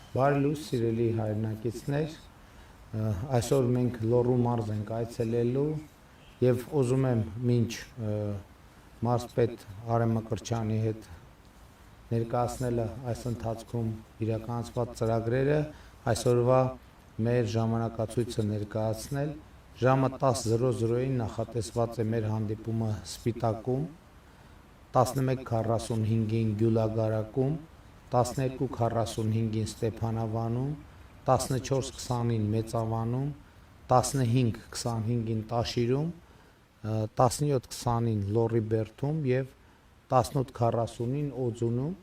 Բարի լույս, սիրելի հայրենակիցներ, այսօր մենք Լոռու մարզ ենք այցելելու եւ ուզում եմ մինչ մարզպետ Արամ Մկրտչյանի հետ ներկայացնելը այս ընթացքում իրականացված ծրագրերը այսօրվա մեր ժամանակացույցը ներկայացնել ժամը 10:00-ին նախատեսված է մեր հանդիպումը Սպիտակում 11:45-ին Գյուլագարակում 12:45-ին Ստեփանավանում, 14:20-ին Մեծավանում, 15:25-ին Տաշիրում, 17:20-ին Լոռի Բերդում եւ 18:40-ին Օձունում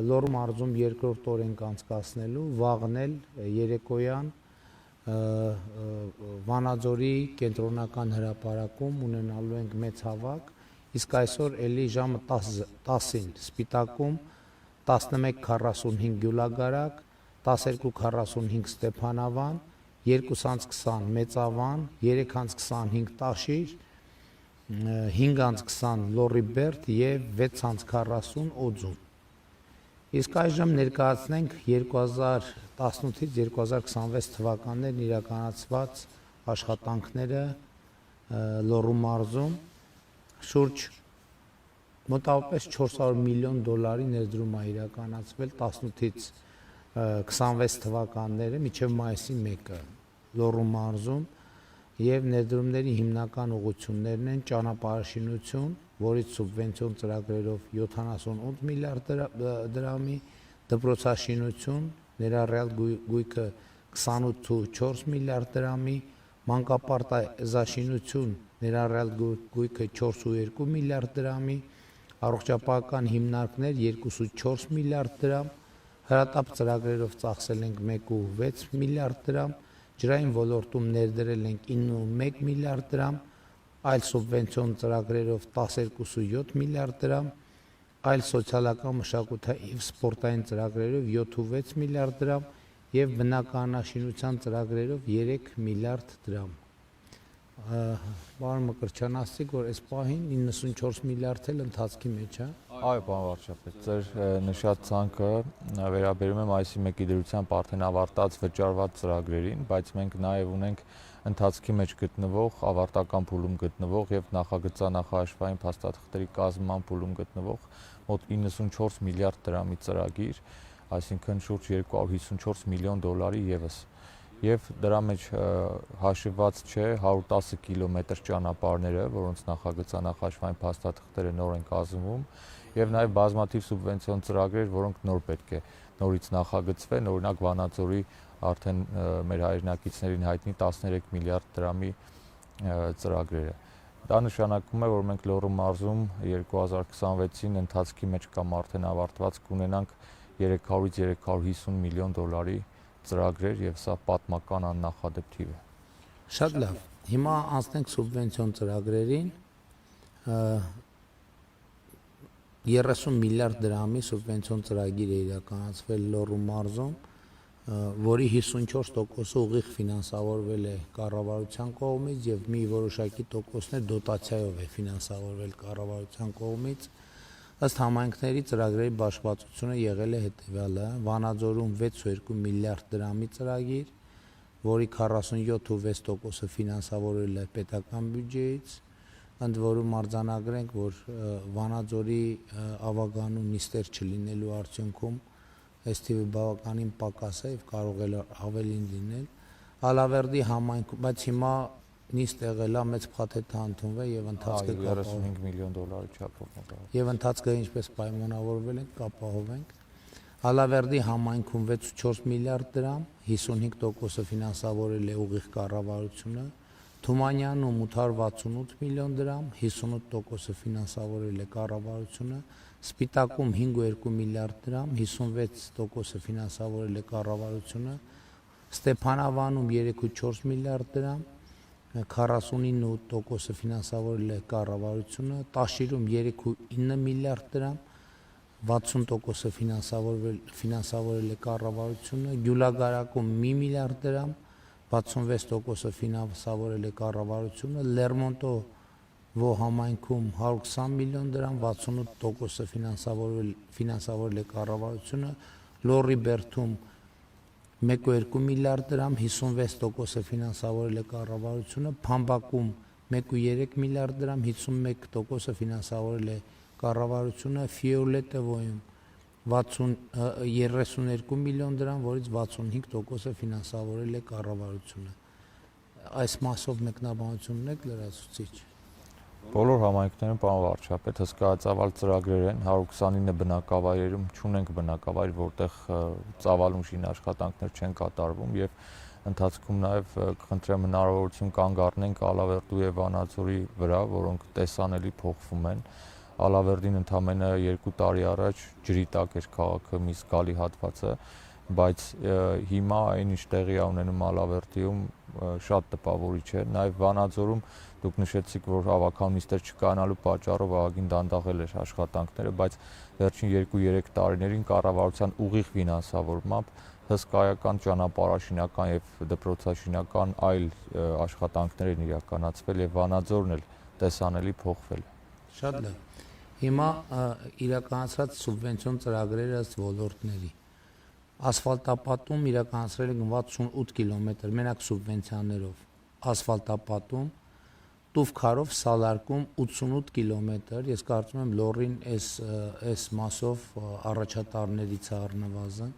Լոռու մարզում երկրորդ օր ենք անցկացնելու, վաղն էլ երեկոյան Վանաձորի կենտրոնական հրապարակում ունենալու ենք մեծ հավաք, իսկ այսօր էլի ժամը 10-ին Սպիտակում 11:45 Գյուլագարակ, 12:45 Ստեփանավան, 2:20 Մեծավան, 3:25 Տաշիր, 5:20 Լոռի Բերդ եւ 6:40 Օձուն։ Իսկ այժմ ներկայացնենք 2018-ից 2026 թվականներին իրականացված աշխատանքները Լոռու մարզում շուրջ մոտավորապես $400 միլիոն ներդրում է իրականացվել 18-ից 26 թվականները մինչև մայիսի 1-ը Լոռու մարզում եւ ներդրումների հիմնական ուղղություններն են ճանապարհաշինություն, որից սուբվենցիոն ծրագրերով 78 միլիարդ դրամի, դպրոցաշինություն, ներառյալ գույքը 28.4 միլիարդ դրամի, մանկապարտեզաշինություն, ներառյալ գույքը 4.2 միլիարդ դրամի, առողջապահական հիմնարկներ 2.4 միլիարդ դրամ, հրատապ ծրագրերով ծախսել ենք 1.6 միլիարդ դրամ, ջրային ոլորտում ներդրել ենք 9.1 միլիարդ դրամ, այլ սուբվենցիոն ծրագրերով 12.7 միլիարդ դրամ, այլ սոցիալական մշակութային եւ սպորտային ծրագրերով 7.6 միլիարդ դրամ եւ բնականաշինության ծրագրերով 3 միլիարդ դրամ։ Պարոն Մկրտչյան, ասացիք, որ այս պահին 94 միլիարդ էլ ընթացքի մեջ է։ Այո, պարոն վարչապետ, ձեր նշած ցանկը վերաբերում է մայիսի 1-ի դրությամբ արդեն ավարտած վճարված ծրագրերին, բայց մենք նաև ունենք ընթացքի մեջ գտնվող, ավարտական փուլում գտնվող եւ նախագծանախաշվային փաստաթղթերի կազմման փուլում գտնվող մոտ 94 միլիարդ դրամի ծրագիր, այսինքն շուրջ $254 միլիոն եւս։ Եվ դրա մեջ հաշվված չէ 110 կիլոմետր ճանապարհները, որոնց նախագծանախաշվային փաստաթղթերը նոր են կազմվում, եւ նաեւ բազմաթիվ սուբվենցիոն ծրագրեր, որոնք նոր պետք է նորից նախագծվեն, օրինակ Վանաձորի արդեն մեր հայրենակիցներին հայտնի 13 միլիարդ դրամի ծրագրերը։ Դա նշանակում է, որ մենք Լոռու մարզում 2026-ին ընթացքի մեջ կամ արդեն ավարտված կունենանք 300-ից 350 միլիոն դոլարի ծրագրեր եւ սա պատմական աննախադեպ թիվ է։ Շատ լավ։ Հիմա անցնենք սուբվենցիոն ծրագրերին։ 30 միլիարդ դրամի սուբվենցիոն ծրագիր է իրականացվել Լոռու մարզում, որի 54%-ը ուղիղ ֆինանսավորվել է կառավարության կողմից եւ մի որոշակի տոկոսներ դոտացիայով է ֆինանսավորվել կառավարության կողմից։ Ըստ համայնքների ծրագրերի բաշխվածությունը եղել է հետևյալը. Վանաձորում 6.2 միլիարդ դրամի ծրագիր, որի 47.6%-ը ֆինանսավորվել է պետական բյուջեից, ընդ որում արձանագրենք, որ Վանաձորի ավագանու նիստեր չլինելու արդյունքում այս թիվը բավականին պակաս է եւ կարող է ավելին լինել։ Ալավերդի համայնքում, բայց հիմա նիստ եղել է մեծ փաթեթը ընդունվել եւ ընթացքը 35 միլիոն դոլարի չափով։ Եվ ընթացքը ինչպես պայմանավորվել ենք, կապահովենք։ Ալավերդի համայնքում 6.4 միլիարդ դրամ, 55%-ը ֆինանսավորել է ուղիղ կառավարությունը, Թումանյանում 868 միլիոն դրամ, 58%-ը ֆինանսավորել է կառավարությունը, Սպիտակում 5.2 միլիարդ դրամ, 56%-ը ֆինանսավորել է կառավարությունը, Ստեփանավանում 3.4 միլիարդ դրամ, 49%-ը ֆինանսավորել է կառավարությունը, Տաշիրում 3.9 միլիարդ դրամ, 60%-ը ֆինանսավորել է կառավարությունը, Գյուլագարակում 1 միլիարդ դրամ, 66%-ը ֆինանսավորել է կառավարությունը, Լերմոնտովո համայնքում 120 միլիոն դրամ, 68%-ը ֆինանսավորել է կառավարությունը, Լոռի Բերդում 1.2 միլիարդ դրամ 56%-ը ֆինանսավորել է կառավարությունը, Փամբակում 1.3 միլիարդ դրամ 51%-ը ֆինանսավորել է կառավարությունը, Ֆիոլետովոյում 32 միլիոն դրամ, որից 65%-ը ֆինանսավորել է կառավարությունը։ Այս մասով մեկնաբանություն ունեք լրացուցիչ։ Բոլոր համայնքներում, պարոն վարչապետ, հսկայածավալ ծրագրեր են, 129 բնակավայրերում չունենք բնակավայր, որտեղ ծավալուն շին աշխատանքներ չեն կատարվում եւ ընթացքում նաեւ կխնդրեմ հնարավորություն կանգ առնենք Ալավերդու եւ Վանաձորի վրա, որոնք տեսանելի փոխվում են։ Ալավերդին ընդամենը 2 տարի առաջ ջրի տակ էր քաղաքը մի զգալի հատվածը, բայց հիմա այնինչ տեղի է ունենում Ալավերդիում շատ տպավորիչ է։ Նաեւ Վանաձորում դուք նշեցիք, որ հավաքական նիստեր չկայանալու պատճառով աղագին դանդաղել էր աշխատանքները, բայց վերջին 2-3 տարիներին կառավարության ուղիղ ֆինանսավորմամբ հսկայական ճանապարհաշինական եւ դպրոցաշինական այլ աշխատանքներ են իրականացվել եւ Վանաձորն էլ տեսանելի փոխվել է։ Շատ լավ։ Հիմա իրականացած սուբվենցիոն ծրագրերը ըստ ոլորտների։ Ասֆալտապատում իրականացրել են 68 կիլոմետր մենակ սուբվենցիաներով։ Ասֆալտապատում Տուֆքարով սալարկում 88 կիլոմետր, ես կարծում եմ լորին այս մասով առաջատարներից է առնվազն։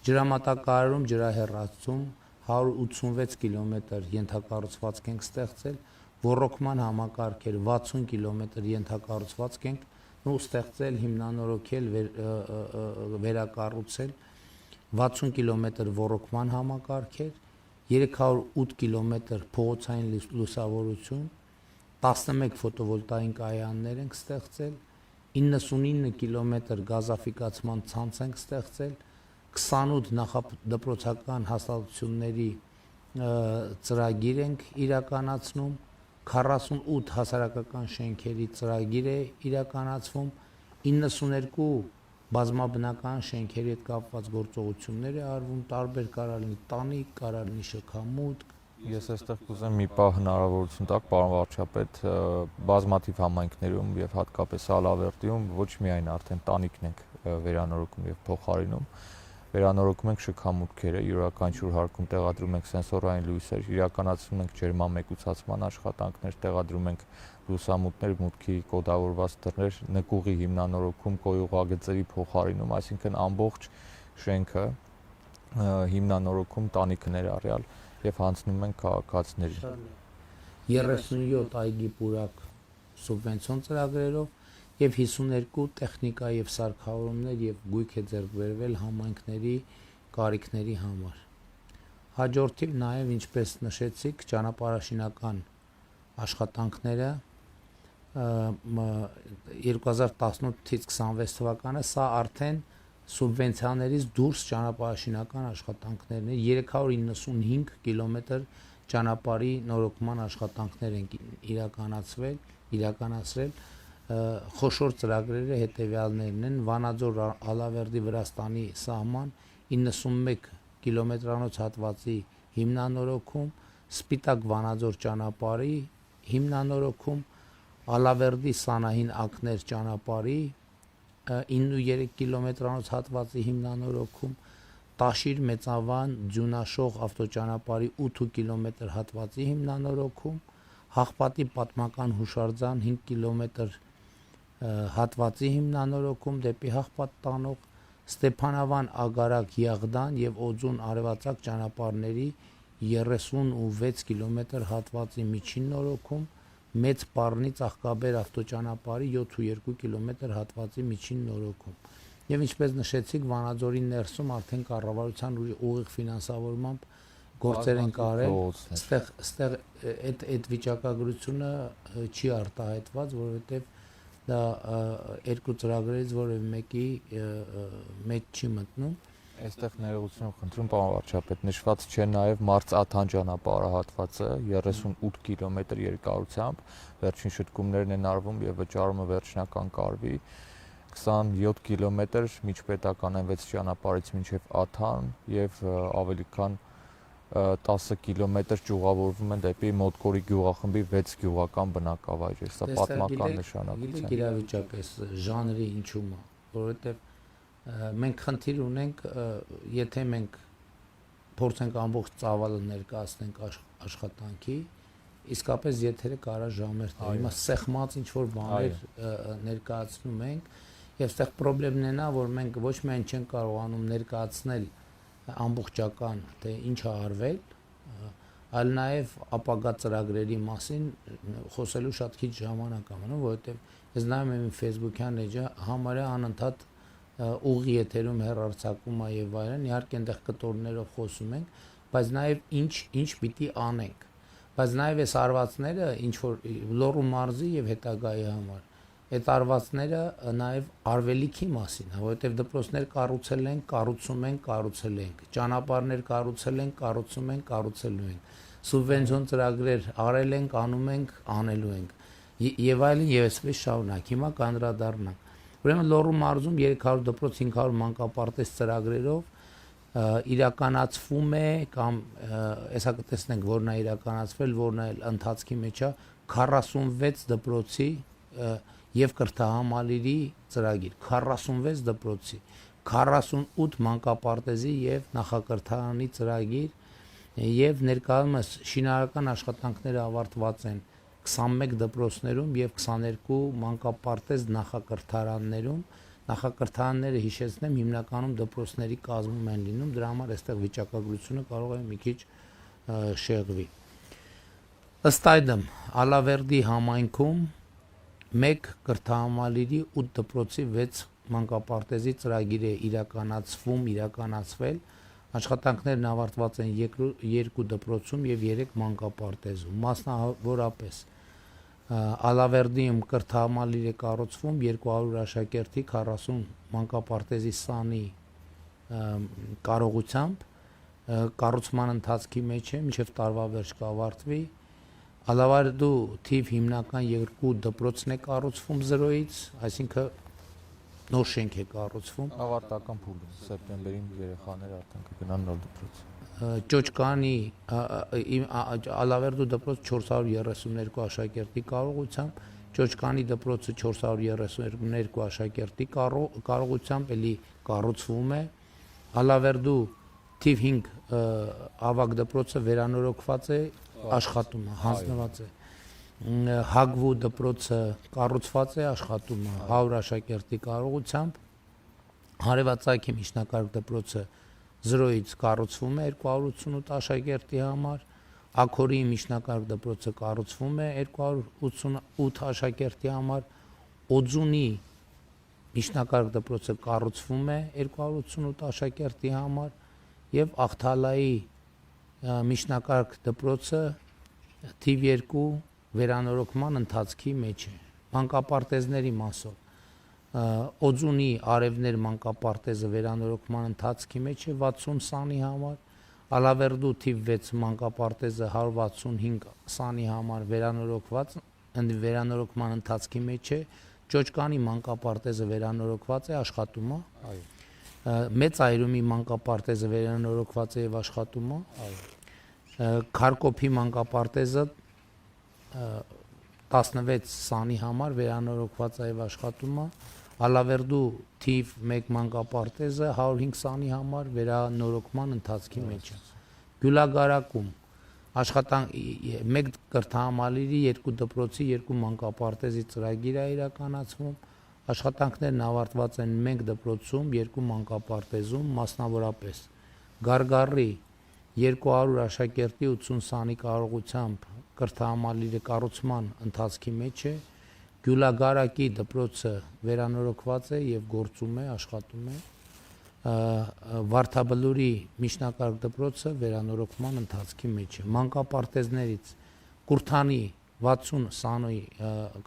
Ջրամատակարարում ջրահեռացում 186 կիլոմետր ենթակառուցվածք ենք ստեղծել, ոռոգման համակարգեր 60 կիլոմետր ենթակառուցվածք ենք ստեղծել, հիմնանորոգել, վերակառուցել, 60 կիլոմետր ոռոգման համակարգեր, 308 կիլոմետր փողոցային լուսավորություն, 11 ֆոտովոլտային կայաններ ենք ստեղծել, 99 կիլոմետր գազաֆիկացման ցանց ենք ստեղծել, 28 նախադպրոցական հաստատությունների ծրագիր ենք իրականացնում, 48 հասարակական շենքերի ծրագիր է իրականացվում, 92 բազմաբնական շենքերի հետ կապված գործողություններ է արվում, տարբեր կարող լինի տանիք, կարող լինի շքամուտք։ Ես այստեղ կուզեմ մի պահ հնարավորություն տալ, պարոն վարչապետ, բազմաթիվ համայնքներում եւ հատկապես Ալավերդիում ոչ միայն արդեն տանիքն ենք վերանորոգում եւ փոխարինում, վերանորոգում ենք շքամուտքերը, յուրաքանչյուր հարկում տեղադրում ենք սենսորային լույսեր, իրականացնում ենք ջերմամեկուսացման աշխատանքներ, տեղադրում ենք լուսամուտներ, մուտքի կոդավորված դռներ, նկուղի հիմնանորոգում, կոյուղագծերի փոխարինում, այսինքն ամբողջ շենքը հիմնանորոգում տանիքը ներառյալ եւ հանձնում ենք քաղաքացիներին։ 37 այգի պուրակ սուբվենցիոն ծրագրերով եւ 52 տեխնիկա եւ սարքավորումներ եւ գույք է ձեռք բերվել համայնքների կարիքների համար։ Հաջորդիվ նաեւ ինչպես նշեցիք, ճանապարհաշինական աշխատանքները 2018-ից 26 թվականը սա արդեն սուբվենցիաներից դուրս ճանապարհաշինական աշխատանքներն են, 395 կիլոմետր ճանապարհի նորոգման աշխատանքներ են իրականացրել, խոշոր ծրագրերը հետևյալներն են՝ Վանաձոր Ալավերդի Վրաստանի սահման 91 կիլոմետրանոց հատվածի հիմնանորոգում, Սպիտակ Վանաձոր ճանապարհի հիմնանորոգում, Ալավերդի Սանահին Ակներ ճանապարհի 93 կիլոմետրանոց հատվածի հիմնանորոգում, Տաշիր Մեծավան Ձյունաշող ավտոճանապարհի 8 կիլոմետր հատվածի հիմնանորոգում, Հաղպատի պատմական հուշարձան 5 կիլոմետր հատվածի հիմնանորոգում դեպի Հաղպատ տանող, Ստեփանավան Ագարակ Եղդան եւ Օձուն Արևածագ ճանապարհների 36 կիլոմետր հատվածի միջին նորոգում, Մեծ Պառնի Ծաղկաբեր ավտոճանապարհի 7.2 կիլոմետր հատվածի միջին նորոգում։ Եվ ինչպես նշեցիք, Վանաձորի ներսում արդեն կառավարության ուղիղ ֆինանսավորմամբ գործեր են կարել, այստեղ այդ վիճակագրությունը չի արտահայտված, որովհետև դա երկու ծրագրերից որևէ մեկի մեջ չի մտնում։ Այստեղ ներողություն խնդրում, պարոն վարչապետ, նշված չէ նաև Մարց-Աթան ճանապարհահատվածը 38 կիլոմետր երկարությամբ, վերջին շտկումներն են արվում եւ վճարումը վերջնական կարվի, 27 կիլոմետր միջպետական M6 ճանապարհից մինչև Աթան եւ ավելի քան 10 կիլոմետր ճյուղավորվում են դեպի Մոտկորի գյուղախմբի 6 գյուղական բնակավայրեր։ Սա պատմական նշանակություն է։ Իրավիճակ է ժանրի ինչու՞մ է, որովհետեւ մենք խնդիր ունենք, եթե մենք փորձենք ամբողջ ծավալը ներկայացնենք աշխատանքի, իսկապես եթերը կարա ժամեր տա։ Հիմա սեղմած ինչ որ բաներ ներկայացնում ենք, եւ այստեղ խնդիրն է նա, որ մենք ոչ միայն չենք կարողանում ներկայացնել ամբողջական թե ինչ է արվել, այլ նաեւ ապագա ծրագրերի մասին խոսելու շատ քիչ ժամանակ կա մնում, որովհետեւ ես նայում եմ իմ Facebook-յան էջը համարյա անընդհատ ուղի եթերում հեռարձակում է եւ այլն, իհարկե այնտեղ կտորներով խոսում ենք, բայց նաեւ ինչ պիտի անենք, բայց նաեւ այս արվածները ինչ որ Լոռու մարզի եւ հետագայի համար այդ արվածները նաեւ արվելիքի մասին է, որովհետեւ դպրոցներ կառուցել ենք, կառուցում ենք, ճանապարհներ կառուցել ենք, կառուցելու ենք, սուբվենցիոն ծրագրեր արել ենք, անում ենք, անելու ենք եւ այլն եւ այսպես շարունակ։ Հիմա կանդրադառնանք։ Ուրեմն Լոռու մարզում 300 դպրոց 500 մանկապարտեզ ծրագրերով իրականացվում է կամ հեսա կտեսնենք որն է իրականացվել, որն է ընթացքի մեջ է 46 դպրոցի եւ կրթահամալիրի ծրագիր 46 դպրոցի 48 մանկապարտեզի եւ նախակրթարանի ծրագիր եւ ներկայումս շինարարական աշխատանքները ավարտված են 21 դպրոցներում եւ 22 մանկապարտեզ նախակրթարաններում նախակրթարանները հիշեցնեմ հիմնականում դպրոցների կազմում են լինում դրա համար այստեղ վիճակագրությունը կարող է մի քիչ շեղվի ըստ այդմ Ալավերդի համայնքում 1 կրթահամալիրի 8 դպրոցի 6 մանկապարտեզի ծրագիր է իրականացվել աշխատանքներն ավարտված են 2 դպրոցում եւ 3 մանկապարտեզում մասնավորապես Ալավերդիում կրթահամալիր է կառուցվում 200 աշակերտի 40 մանկապարտեզի սանի կարողությամբ կառուցման ընթացքի մեջ է մինչև տարվա վերջ կավարտվի Ալավերդու թիվ հիմնական 2 դպրոցն է կառուցվում 0-ից այսինքն նոր շենք է կառուցվում ավարտական փուլում սեպտեմբերին երեխաները արդեն կգնան նոր դպրոց Ճոճկանի Ալավերդու դպրոց 432 աշակերտի կարողությամբ, Ճոճկանի դպրոցը 432 աշակերտի կարողությամբ էլի կառուցվում է, Ալավերդու թիվ 5 ավագ դպրոցը վերանորոգված է, աշխատում է, հանձնված է, Հագվու դպրոցը կառուցված է, աշխատում է 100 աշակերտի կարողությամբ, Հարևածագի միջնակարգ դպրոցը 0-ից կառուցվում է 288 աշակերտի համար, Աքորի միջնակարգ դպրոցը կառուցվում է 288 աշակերտի համար, Օձունի միջնակարգ դպրոցը կառուցվում է 288 աշակերտի համար եւ Աղթալայի միջնակարգ դպրոցը թիվ 2 վերանորոգման ընթացքի մեջ է։ Մանկապարտեզների մասով Օձունի արևներ մանկապարտեզը վերանորոգման ընթացքի մեջ է 60 սանի համար, Ալավերդու թիվ 6 մանկապարտեզը 165 սանի համար վերանորոգման ընթացքի մեջ է, Ճոճկանի մանկապարտեզը վերանորոգված է, աշխատում է, Մեծ Այրումի մանկապարտեզը վերանորոգված է եւ աշխատում է, Քարկոփի մանկապարտեզը 16 սանի համար վերանորոգված է եւ աշխատում է, Ալավերդու թիվ 1 մանկապարտեզը 105 սանի համար վերանորոգման ընթացքի մեջ է։ Գյուլագարակում աշխատանք 1 կրթահամալիրի 2 դպրոցի 2 մանկապարտեզի ծրագիր է իրականացվում։ Աշխատանքներն ավարտված են 1 դպրոցում, 2 մանկապարտեզում, մասնավորապես Գարգարի 200 աշակերտի 80 սանի կարողությամբ կրթահամալիրը կառուցման ընթացքի մեջ է։ Գյուլագարակի դպրոցը վերանորոգված է եւ գործում է, աշխատում է։ Վարդաբլուրի միջնակարգ դպրոցը վերանորոգման ընթացքի մեջ է։ Մանկապարտեզներից Կուրթանի 60 սանոյի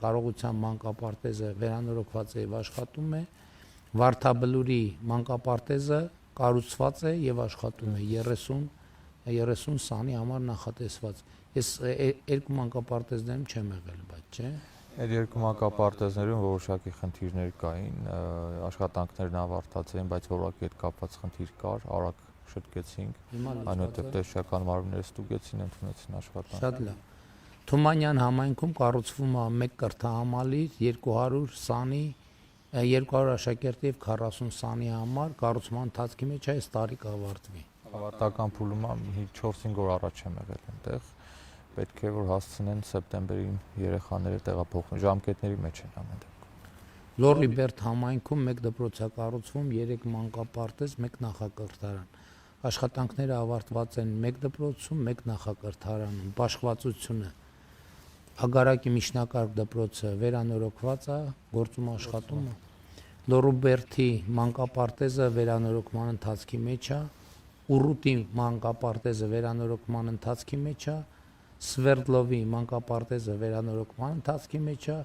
կարողությամբ մանկապարտեզը վերանորոգված է եւ աշխատում է։ Վարդաբլուրի մանկապարտեզը կառուցված է եւ աշխատում է 30 սանի համար նախատեսված։ Ես երկու մանկապարտեզներում չեմ եղել, բայց չէ։ Այդ երկու մանկապարտեզներում որոշակի խնդիրներ կային, աշխատանքներն ավարտած էին, բայց որակի հետ կապված խնդիր կար, արագ շտկեցինք, այնուհետև տեսչական մարմինները ստուգեցին, ընդունեցին աշխատանք։ Շատ լավ։ Թումանյան համայնքում կառուցվում է 1 կրթահամալիր 200 սանի 200 աշակերտի եւ 40 սանի համար կառուցման ընթացքի մեջ այս տարի կավարտվի։ Ավարտական փուլումը 4-5 օր առաջ եմ եղել այնտեղ։ Պետք է որ հասցնեն սեպտեմբերին երեխաները տեղափոխվեն, ժամկետների մեջ են ամեն դեպքում։ Լոռի Բերդ համայնքում 1 դպրոց է կառուցվում, 3 մանկապարտեզ, 1 նախակրթարան։ Աշխատանքները ավարտված են 1 դպրոցում, 1 նախակրթարանում։ Բաշխվածությունը Ագարակի միջնակարգ դպրոցը վերանորոգված է, գործում աշխատում է։ Լոռու Բերդի մանկապարտեզը վերանորոգման ընթացքի մեջ է, Ուռուտի մանկապարտեզը վերանորոգման ընթացքի մեջ է, Սվերդլովի մանկապարտեզը վերանորոգման ընթացքի մեջ է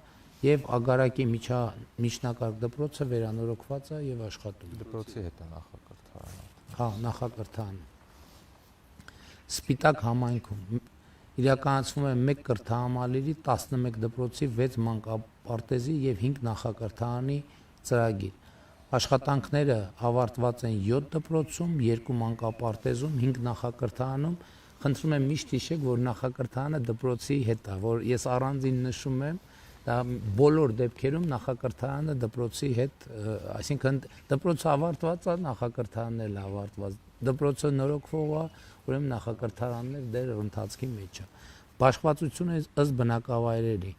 եւ Ագարակի միջնակարգ դպրոցը վերանորոգված է եւ աշխատում։ Դպրոցի հետ է նախակրթարանը։ Հա, նախակրթարանը։ Սպիտակ համայնքում իրականացվում է 1 կրթահամալիրի 11 դպրոցի 6 մանկապարտեզի եւ 5 նախակրթարանի ծրագիր։ Աշխատանքները ավարտված են 7 դպրոցում, 2 մանկապարտեզում, 5 նախակրթարանում։ Խնդրում եմ միշտ հիշեք, որ նախակրթարանը դպրոցի հետ է, որ ես առանձին նշում եմ, դա բոլոր դեպքերում նախակրթարանը դպրոցի հետ, այսինքն դպրոցը ավարտված է, նախակրթարանն էլ ավարտված։ Դպրոցը նորոգվող է, ուրեմն նախակրթարանն էլ դեռ ընթացքի մեջ է։ Բաշխվածությունը ըստ բնակավայրերի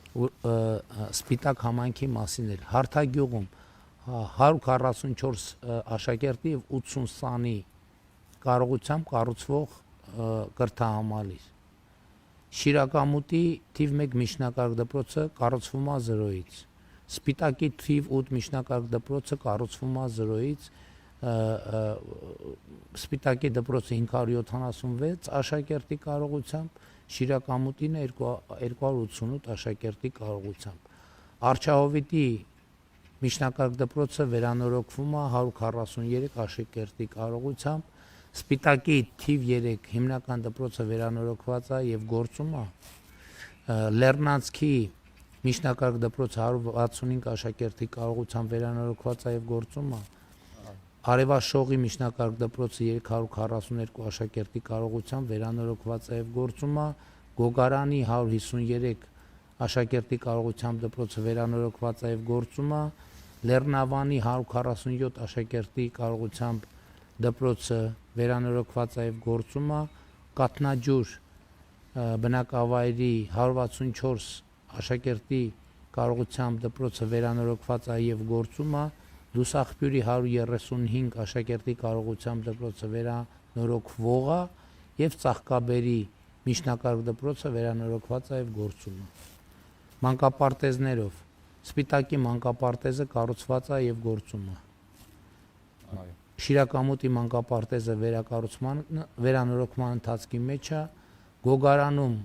Սպիտակ համայնքի մասին էլ Հարթագյուղում 144 աշակերտի եւ 80 սանի կարողությամբ կառուցվող կրթահամալիր։ Շիրակամուտի թիվ 1 միջնակարգ դպրոցը կառուցվում է 0-ից։ Սպիտակի թիվ 8 միջնակարգ դպրոցը կառուցվում է 0-ից։ Սպիտակի դպրոցը 576 աշակերտի կարողությամբ, Շիրակամուտին 288 աշակերտի կարողությամբ։ Արչահովիտի միջնակարգ դպրոցը վերանորոգվում է 143 աշակերտի կարողությամբ, Սպիտակի թիվ 3 հիմնական դպրոցը վերանորոգված է եւ գործում է։ Լեռնանցքի միջնակարգ դպրոցը 165 աշակերտի կարողությամբ վերանորոգված է եւ գործում է։ Արևաշողի միջնակարգ դպրոցը 342 աշակերտի կարողությամբ վերանորոգված է եւ գործում է։ Գոգարանի 153 աշակերտի կարողությամբ դպրոցը վերանորոգված է եւ գործում է։ Լեռնավանի 147 աշակերտի կարողությամբ դպրոցը վերանորոգված է եւ գործում է։ Կատնաջուր բնակավայրի 164 աշակերտի կարողությամբ դպրոցը վերանորոգված է եւ գործում է։ Լուսախպյուրի 135 աշակերտի կարողությամբ դպրոցը վերանորոգվող է եւ Ծաղկաբերի միջնակարգ դպրոցը վերանորոգված է եւ գործում է։ Մանկապարտեզներով Սպիտակի մանկապարտեզը կառուցված է եւ գործում է։ Այո։ Շիրակամուտի մանկապարտեզը վերանորոգման ընթացքի մեջ է։ Գոգարանում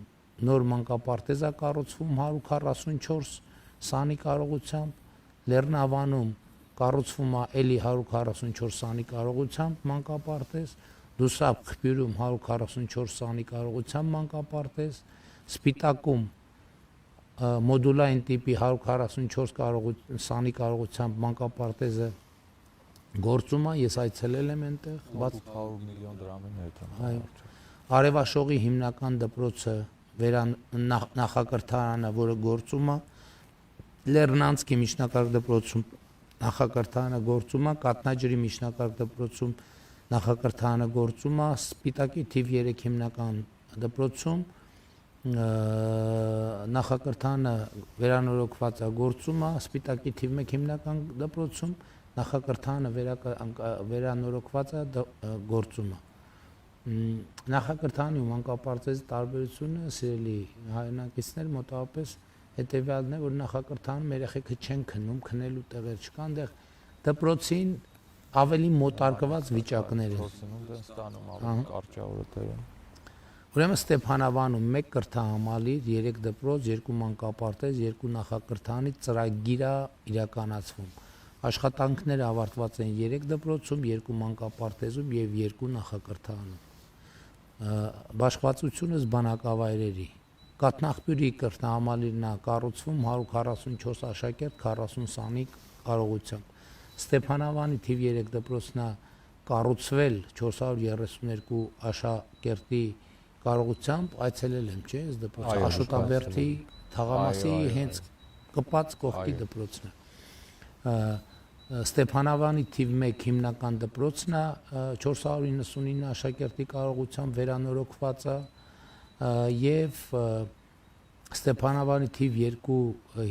նոր մանկապարտեզ է կառուցվում 144 սանի կարողությամբ, Լեռնավանում կառուցվում է էլի 144 սանի կարողությամբ մանկապարտեզ, Լուսախպյուրում 144 սանի կարողությամբ մանկապարտեզ, Սպիտակում մոդուլային տիպի 144 սանի կարողությամբ մանկապարտեզը գործում է, ես այցելել եմ այնտեղ, 800 միլիոն դրամի հետ է։ Արևաշողի հիմնական դպրոցը նախակրթարանը, որը գործում է, Լեռնանցքի միջնակարգ դպրոցում նախակրթարանը գործում է, Կատնաջրի միջնակարգ դպրոցում նախակրթարանը գործում է, Սպիտակի թիվ 3 հիմնական դպրոցում նախակրթարանը վերանորոգված է, գործում է, Սպիտակի թիվ 1 հիմնական դպրոցում նախակրթարանը վերանորոգված է, գործում է։ Նախակրթարանի ու մանկապարտեզի տարբերությունը, սիրելի հայրենակիցներ, մոտավորապես հետեւյալն է, որ նախակրթարանում երեխեքը չեն քնում, քնելու տեղեր չկան, այնտեղ դպրոցին ավելի մոտարկված վիճակներ են։ Խոսնում են ստանում ավելի կարճավորը տեղը։ Ուրեմն Ստեփանավանում 1 կրթահամալիր, 3 դպրոց, 2 մանկապարտեզ, 2 նախակրթարանի ծրագիր է իրականացվում։ Աշխատանքները ավարտված են 3 դպրոցում, 2 մանկապարտեզում եւ 2 նախակրթարանում։ Բաշխվածությունը բնակավայրերի Կատնախպյուրի կրթահամալիրն է կառուցվում 144 աշակերտ 40 սանի կարողությամբ։ Ստեփանավանի թիվ 3 դպրոցն է կառուցվել 432 աշակերտի կարողությամբ, այցելել եմ, չէ՞, այս դպրոցը Աշոտաբերդի թաղամասի հենց կպած կողքի դպրոցն է։ Ստեփանավանի թիվ 1 հիմնական դպրոցն է 499 աշակերտի կարողությամբ վերանորոգված է եւ Ստեփանավանի թիվ 2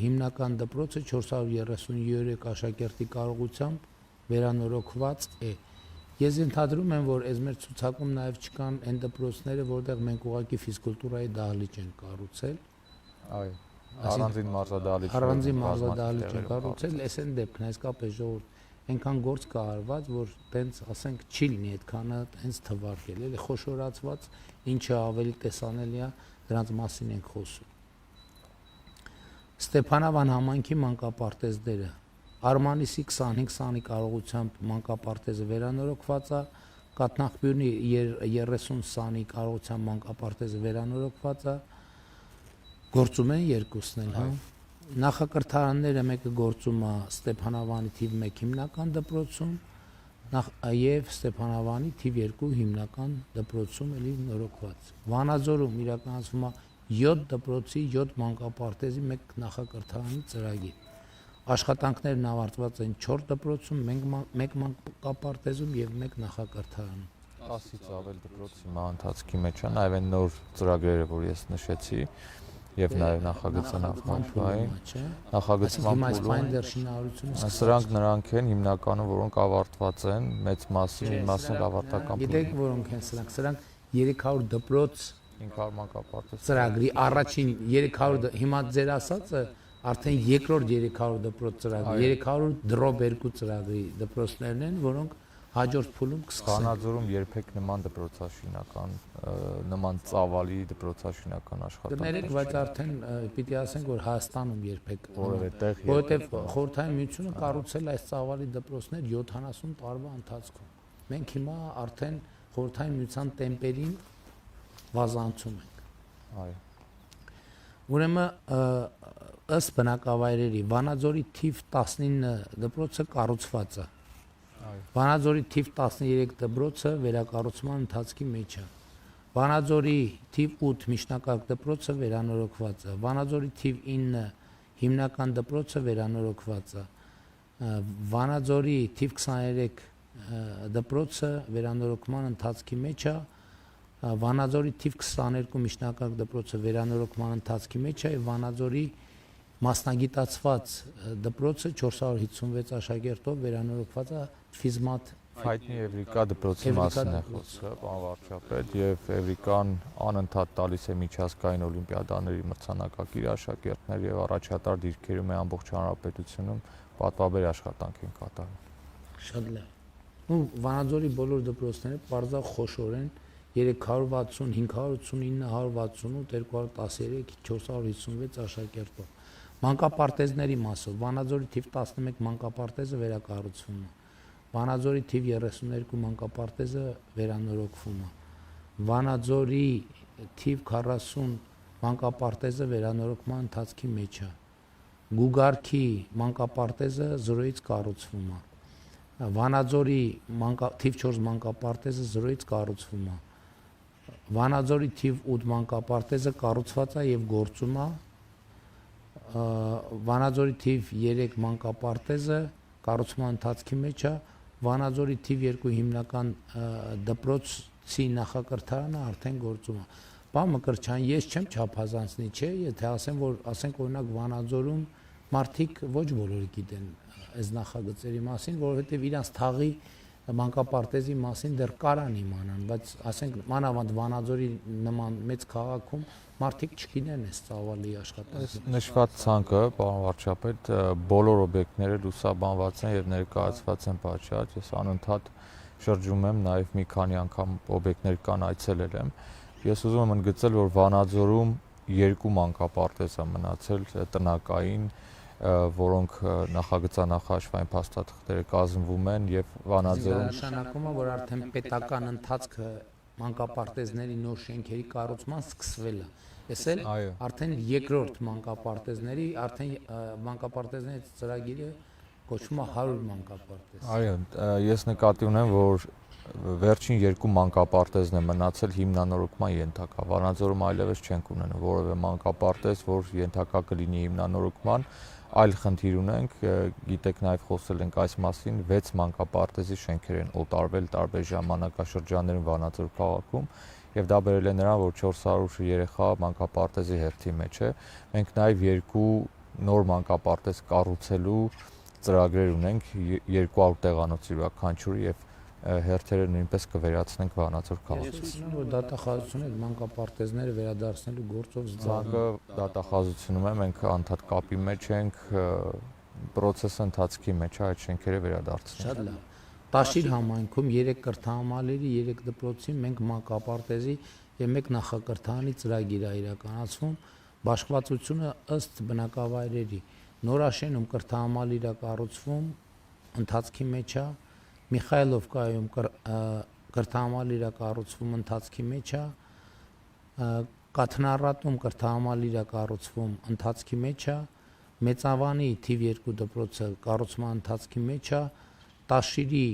հիմնական դպրոցը 433 աշակերտի կարողությամբ վերանորոգված է։ Ես ենթադրում եմ, որ այս մեր ցուցակում նաև չկան այն դպրոցները, որտեղ մենք ուղղակի ֆիզկուլտուրայի դահլիճ ենք կառուցել։ Այո, առանձին մարզադահլիճ։ Առանձին մարզադահլիճ ենք կառուցել, այս են դեպքն, իսկապես ժողովուրդ այնքան գործ կա արված, որ տենց ասենք չի լինի այդքանը տենց թվարկել, էլի խոշորացված, ինչը ավելի տեսանելի է, դրանց մասին ենք խոսում։ Ստեփանավան համայնքի մանկապարտեզները Արմանիսի 25-20-ի կարողությամբ մանկապարտեզը վերանորոգված է, Կատնախբյուրնի 30-20-ի կարողությամբ մանկապարտեզը վերանորոգված է, գործում են երկուսն էլ, հա։ Նախակրթարանները մեկը գործում է Ստեփանավանի թիվ 1 հիմնական դպրոցում եւ Ստեփանավանի թիվ 2 հիմնական դպրոցում էլի նորոգված։ Վանաձորում իրականացվում է 7 դպրոցի 7 մանկապարտեզի մեկ նախակրթարանի ծրագիր։ Աշխատանքներն ավարտված են 4 դպրոցում, մեկ մանկապարտեզում եւ մեկ նախակրթարանում։ 10-ից ավել դպրոց հիմա ընթացքի մեջ է, նաեւ այն նոր ծրագրերը, որ ես նշեցի, եւ նաեւ նախագծանախ փոփային նախագծման փուլում սրանք նրանք են հիմնականում, որոնք ավարտված են, մեծ մասին, մի մասն ավարտական փուլում։ Գիտեք որոնք են սրանք, սրանք 300 դպրոց 500 մանկապարտեզ ծրագրի առաջին 300 հիմա ձեր ասածը արդեն երկրորդ 300 դպրոց ծրագրի 300 դրոպ 2 ծրագրի դպրոցներն են, որոնք հաջորդ փուլում կսկսեն։ Վանաձորում երբեք նման դպրոցաշինական, նման ծավալի դպրոցաշինական աշխատանք։ Կներեք, բայց արդեն պիտի ասենք, որ Հայաստանում երբեք որևէ տեղ, որովհետև Խորհրդային Միությունը կառուցել այս ծավալի դպրոցներ 70 տարվա ընթացքում։ Մենք հիմա արդեն Խորհրդային Միության տեմպերին վազանցում ենք։ Այո։ Ուրեմն ըստ բնակավայրերի Վանաձորի թիվ 19 դպրոցը կառուցված է։ Վանաձորի թիվ 13 դպրոցը վերակառուցման ընթացքի մեջ է։ Վանաձորի թիվ 8 միջնակարգ դպրոցը վերանորոգված է։ Վանաձորի թիվ 9 հիմնական դպրոցը վերանորոգված է։ Վանաձորի թիվ 23 դպրոցը վերանորոգման ընթացքի մեջ է։ Վանաձորի թիվ 22 միջնակարգ դպրոցը վերանորոգման ընթացքի մեջ է, եւ Վանաձորի մասնագիտացված դպրոցը 456 աշակերտով վերանորոգված է ֆիզմատ Հայտնի Էվրիկա դպրոցի մասին է խոսքը, պարոն վարչապետ, եւ Էվրիկան անընդհատ տալիս է միջազգային օլիմպիադաների մրցանակակիր աշակերտներ եւ առաջատար դիրքերում է ամբողջ հանրապետությունում պատվաբեր աշխատանք են կատարում։ Շատ լավ։ Ու Վանաձորի բոլոր դպրոցները բարձր խոշոր են 360, 589, 168, 213, 456 աշակերտով։ Մանկապարտեզների մասով Վանաձորի թիվ 11 մանկապարտեզը վերակառուցվում է։ Վանաձորի թիվ 32 մանկապարտեզը վերանորոգվում է։ Վանաձորի թիվ 40 մանկապարտեզը վերանորոգման ընթացքի մեջ է։ Գուգարքի մանկապարտեզը 0-ից կառուցվում է։ Վանաձորի թիվ 4 մանկապարտեզը 0-ից կառուցվում է։ Վանաձորի թիվ 8 մանկապարտեզը կառուցված է եւ գործում է։ Վանաձորի թիվ 3 մանկապարտեզը կառուցման ընթացքի մեջ է։ Վանաձորի թիվ 2 հիմնական դպրոցի նախակրթարանը արդեն գործում է։ Պարոն Մկրտչյան, ես չեմ չափազանցնի, չէ, եթե ասեմ, որ ասենք օրինակ Վանաձորում մարդիկ ոչ բոլորը գիտեն այս նախագծերի մասին, որովհետև իրանց թաղի մանկապարտեզի մասին դեռ կարան իմանան, բայց ասենք մանավանդ Վանաձորի նման մեծ քաղաքում մարդիկ չգիտեն այս ծավալի աշխատանքը։ Նշված ցանկը, պարոն վարչապետ, բոլոր օբյեկտները լուսաբանված են եւ ներկայացված են պատշաճ։ Ես անընդհատ շրջում եմ, նաեւ մի քանի անգամ օբյեկտներ կան այցելել եմ։ Ես ուզում եմ ընդգծել, որ Վանաձորում 2 մանկապարտեզ է մնացել տնակային, որոնք նախագծանախաշվային փաստաթղթերը կազմվում են եւ Վանաձորում նշանակում է, որ արդեն պետական ընթացքը մանկապարտեզների նոր շենքերի կառուցման սկսվել է։ Ես էլ արդեն երկրորդ մանկապարտեզների, արդեն մանկապարտեզների ծրագիրը կոչվում է 100 մանկապարտեզ։ Այո, ես նկատի ունեմ, որ վերջին 2 մանկապարտեզն է մնացել հիմնանորոգման ենթակա։ Վանաձորում այլևս չենք ունենում որևէ մանկապարտեզ, որ ենթակա կլինի հիմնանորոգման։ Այլ խնդիր ունենք, գիտեք նաև խոսել ենք այս մասին, 6 մանկապարտեզի շենքեր են օտարվել տարբեր ժամանակաշրջաններում Վանաձոր քաղաքում եւ դա բերել է նրան, որ 400 երեխա մանկապարտեզի հերթի մեջ է։ Մենք նաև 2 նոր մանկապարտեզ կառուցելու ծրագրեր ունենք 200 տեղանոց յուրաքանչյուրի եւ հերթերը նույնպես կվերացնենք Վանաձոր քաղաքում։ Որ դատախազությունը այդ մանկապարտեզները վերադարձնելու գործով Զբաղը դատախազությունում է, մենք անդադ կապի մեջ ենք, process-ը ընթացքի մեջ է այդ շենքերը վերադարձնել։ Շատ լավ։ Տաշիր համայնքում 3 կրթահամալիրի, 3 դպրոցի մենք մանկապարտեզի եւ 1 նախակրթարանի ծրագիր է իրականացվում, բաշխվածությունը ըստ բնակավայրերի։ Նորաշենում կրթահամալիր է կառուցվում, ընթացքի մեջ է, Միխայելովկայում կրթահամալիր է կառուցվում, ընթացքի մեջ է, Կաթնառատում կրթահամալիր է կառուցվում, ընթացքի մեջ է, Մեծավանի թիվ 2 դպրոցը կառուցման ընթացքի մեջ է, Տաշիրի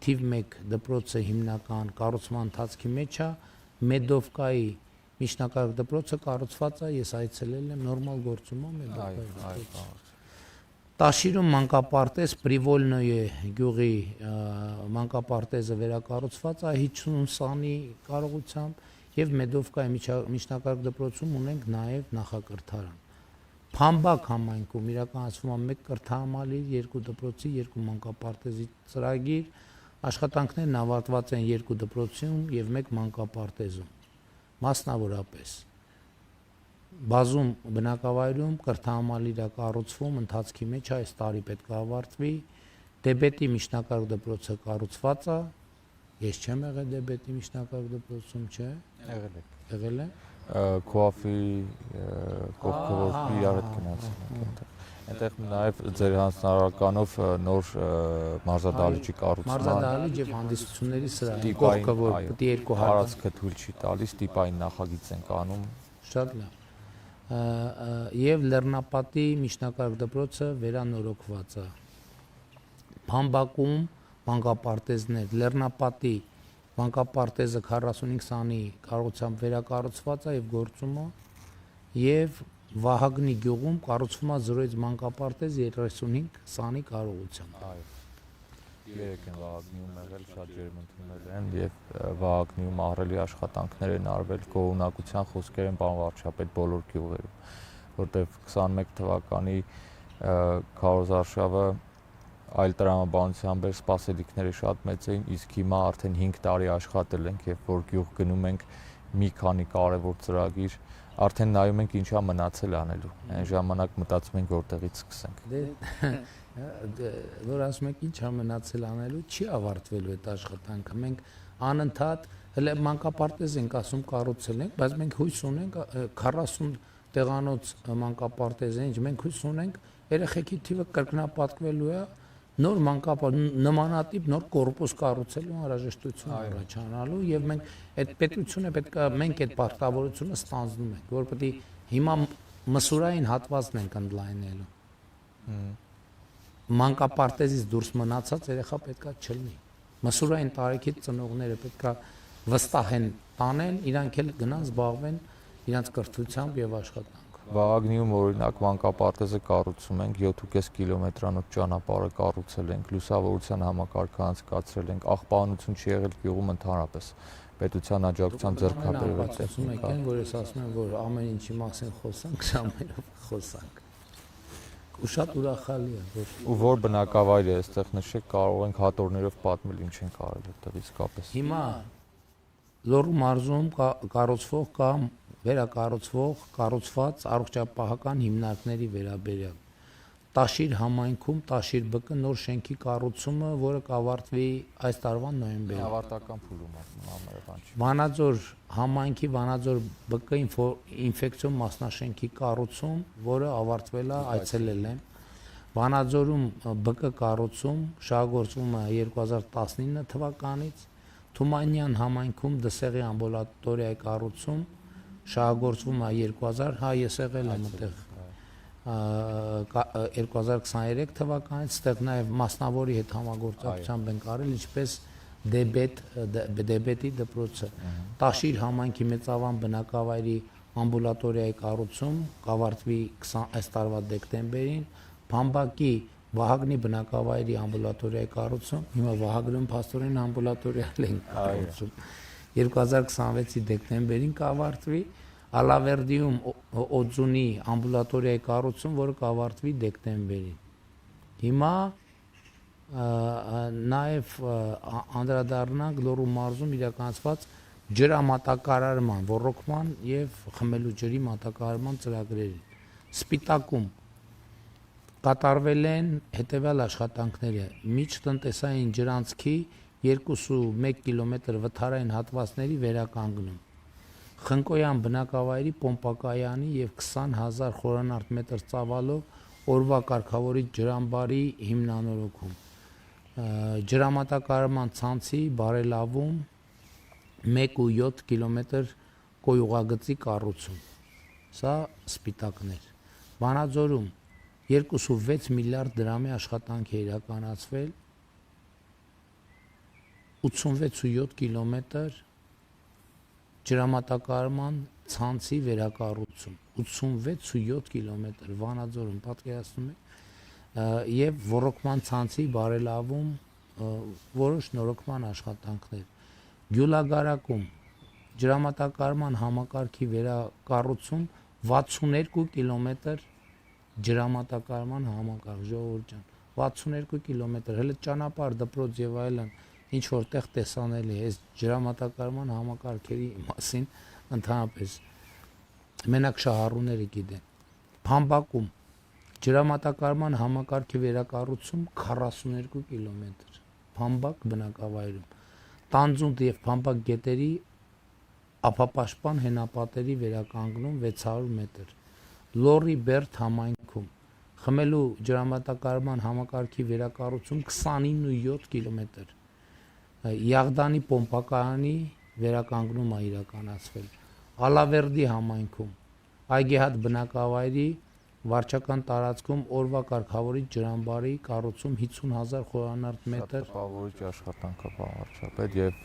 թիվ 1 դպրոցը հիմնական կառուցման ընթացքի մեջ է, Մեդովկայի միջնակարգ դպրոցը կառուցված է, ես այցելել եմ, նորմալ գործում է Մեդովկայի։ Տաշիրում մանկապարտեզ Պրիվոլնոյե գյուղի մանկապարտեզը վերակառուցված է 50 սանի կարողությամբ եւ Մեդովկայի միջնակարգ դպրոցում ունենք նաեւ նախակրթարան։ Փամբակ համայնքում իրականացվում է 1 կրթահամալիր, 2 դպրոցի, 2 մանկապարտեզի ծրագիր, աշխատանքներն ավարտված են 2 դպրոցում եւ 1 մանկապարտեզում։ Մասնավորապես բազում բնակավայրում կրթահամալիր է կառուցվում, ընթացքի մեջ այս տարի պետք է ավարտվի, Դեբետի միջնակարգ դպրոցը կառուցված է, ես չեմ եղել Դեբետի միջնակարգ դպրոցում, չէ՞։ Եղել եմ։ Կոաֆի կողքով իրար հետ գնացել ենք այնտեղ նաև ձեր հանձնարարականով նոր մարզադահլիճի կառուցման մարզադահլիճ եւ հանդիսությունների սրահ կողքը որ պետք է 2 հարվածքը թույլ չի տալիս տիպային նախագիծ ենք անում շատ լավ եւ Լեռնապատի միջնակարգ դպրոցը վերանորոգված է Փամբակում մանկապարտեզներ Լեռնապատի մանկապարտեզը 45 սանի կարողությամբ վերակառուցված է եւ գործում է եւ Վահագնի գյուղում կառուցվում է 0-ից մանկապարտեզ 35 սանի կարողությամբ։ Այո։ Երեք են Վահագնիում եղել, շատ ջերմընդունել են եւ Վահագնիում ահռելի աշխատանքներ են արվել գոհունակության խոսքեր են պարոն վարչապետ բոլոր գյուղերում, որտեղ 21 թվականի քարոզարշավը այլ տրամաբանությամբ էր սպասելիքները շատ մեծ էին, իսկ հիմա արդեն 5 տարի աշխատել ենք եւ որ գյուղ գնում ենք մի քանի կարևոր ծրագիր արդեն նայում ենք ինչա մնացել անելու։ Այն ժամանակ մտածում ենք որտեղից սկսենք։ Որ ասում եք ինչա մնացել անելու, չի ավարտվելու այդ աշխատանքը։ Մենք անընդհատ հələ մանկապարտեզ ենք ասում կառուցել ենք, բայց մենք հույս ունենք 40 տեղանոց մանկապարտեզ են, մենք հույս ունենք երեխեքի թիվը կրկնապատկվելու է, նոր նմանատիպ նոր կորպուս կառուցելու անհրաժեշտություն առաջանալու եւ մենք այդ պետությունը պետք է մենք այդ պարտավորությունը ստանձնում ենք որ պետք է հիմա մսուրային հատվածն ենք ընդլայնելու մանկապարտեզից դուրս մնացած երեխա պետքա չլինի մսուրային տարիքից ծնողները պետքա վստահեն տանեն իրանք էլ գնան զբաղվեն իրանց կրթությամբ եւ աշխատանքով Վահագնիում օրինակ մանկապարտեզը կառուցում ենք 7.5 կիլոմետրանոց ճանապարհը կառուցել ենք լուսավորության համակարգը անցկացրել ենք աղբանություն չի եղել գյուղում ընդհանրապես պետության աջակցությամբ ձեռքաբերվել տեխնիկա որ ես ասում եմ որ ամեն ինչի մասին խոսանք ժամերով խոսանք ու շատ ուրախալի է որ բնակավայր է այստեղ նշեք կարող ենք հատորներով պատմել ինչ են կարել այդտեղ իսկապես հիմա Լոռու մարզում կառուցվող կամ վերակառուցվող կառուցված առողջապահական հիմնարկների վերաբերյալ Տաշիր համայնքում Տաշիր ԲԿ նոր շենքի կառուցումը, որը կավարտվի այս տարվա նոյեմբերին։ Ավարտական փուլում է Վանաձոր համայնքի Վանաձոր ԲԿ ինֆեկցիոն մասնաշենքի կառուցում, որը ավարտվել է, այցելել եմ։ Վանաձորում ԲԿ կառուցում շահագործվում է 2019 թվականից։ Թումանյան համայնքում Դսեղի ամբուլատորիայի կառուցում շահագործվում է 2000, հա ես եղել եմ այդտեղ 2023 թվականից, ստեղ նաև մասնավորի հետ համագործակցությամբ ենք արել, ինչպես Դեբետի դպրոցը, Տաշիր համայնքի Մեծավան բնակավայրի ամբուլատորիայի կառուցում կավարտվի այս տարվա դեկտեմբերին, Փամբակի Վահագնի բնակավայրի ամբուլատորիայի կառուցում, հիմա Վահագնում փաստորեն ամբուլատորիալ են կառուցում։ 2026-ի դեկտեմբերին կավարտվի, Ալավերդիում Օձունի ամբուլատորիայի կառուցում, որը կավարտվի դեկտեմբերին։ Հիմա նաև անդրադառնանք Լոռու մարզում իրականացված ջրամատակարարման, ոռոգման եւ խմելու ջրի մատակարարման ծրագրերին։ Սպիտակում կատարվել են հետևյալ աշխատանքները՝ միջտնտեսային ջրանցքի 2.1 կիլոմետր վթարային հատվածների վերականգնում, Խնկոյան բնակավայրի պոմպակայանի եւ 20,000 խորանարդ մետր ծավալով օրվա կարգավորիչ ջրամբարի հիմնանորոգում, ջրամատակարարման ցանցի բարելավում 1.7 կիլոմետր կոյուղագծի կառուցում։ Սա Սպիտակներ։ Վանաձորում 2.6 միլիարդ դրամի աշխատանք է իրականացվել, 86.7 կիլոմետր ջրամատակարարման ցանցի վերակառուցում, 86.7 կիլոմետր Վանաձորում, պատկերացնում եք, եւ ոռոգման ցանցի բարելավում որոշ նորոգման աշխատանքներ։ Գյուլագարակում ջրամատակարարման համակարգի վերակառուցում 62 կիլոմետր ջրամատակարարման համակարգ, ժողովուրդ ջան, 62 կիլոմետր, հələ ճանապարհ, դպրոց եւ այլն ինչ որտեղ տեսանելի է, այս ջրամատակարարման համակարգերի մասին ընդհանրապես մենակ շահառուները գիտեն։ Փամբակում ջրամատակարարման համակարգի վերակառուցում 42 կիլոմետր, Փամբակ բնակավայրում, Տանձունդ եւ Փամբակ գետերի ափապաշտպան հենապատերի վերականգնում 600 մետր, Լոռի Բերդ համայնքում խմելու ջրամատակարարման համակարգի վերակառուցում 29.7 կիլոմետր, Յաղդանի պոմպակայանի վերականգնում է իրականացվել, Ալավերդի համայնքում Այգեհատ բնակավայրի վարչական տարածքում օրվա կարգավորիչ ջրամբարի կառուցում 50,000 խորանարդ մետր տպավորիչ աշխատանք է բավարարչապետ եւ